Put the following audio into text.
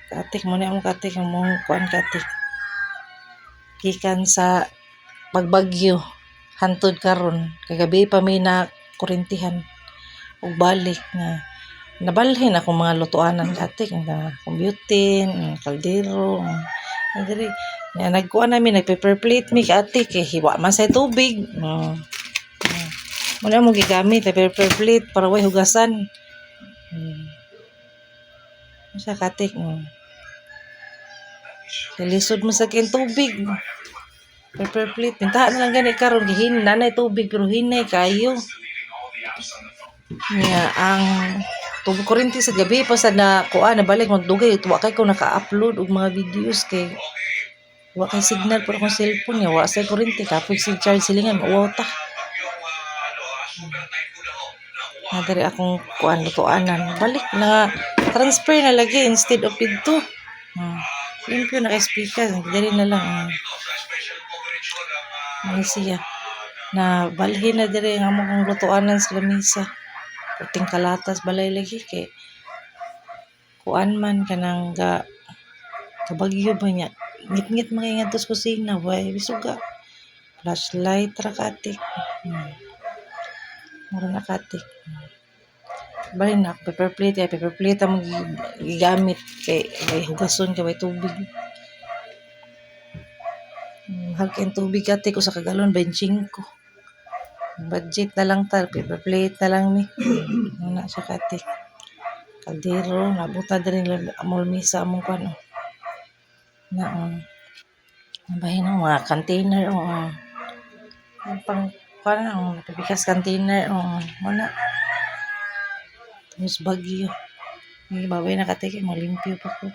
Katik mo na akong katik mong kuan katik. Gikan sa pagbagyo hantod karon kagabi pa may na kurentihan ug balik na nabalhin ako mga lutuanan katik na combutin, kaldero, diri na nagkuan namin nagpaper plate mi katik hiwa man sa tubig. Muna mo gigamit paper plate para way hugasan. Sa katik lisod mo sa kin tubig. Paper plate pintahan na lang gani karon gihin nanay tubig pero hinay kayo. Ang tubig kurente sa gabi pa sa na kuan nabalik magdugay wa kay ko naka-upload og mga videos kay wa kay signal pero akong cellphone niya wa sa kurente kapag si charge silingan mauta. Dari akong kuan lutuanan balik na transfer na lagi instead of dito. Limpyo na kay speaker diri na lang. Siya na balhin na diri nga among lutuanan sa lamisa. Puting kalatas balay lagi kay kuan man kanang kabagyo ba niya ngit-ngit mga ngadto sa kusina way bisuga flashlight ra katik mura na katik balay na paper plate ang gigamit kay may hugason kay may tubig mahal kay tubig katik usa ka galon 25 budget na lang ta paper plate na lang ni na siya katik kaldero nabuta diri amol misa among kuan na bahin ang mga container pang kuan bigas container muna tapos bagyo babay na katik malimpyo pa ko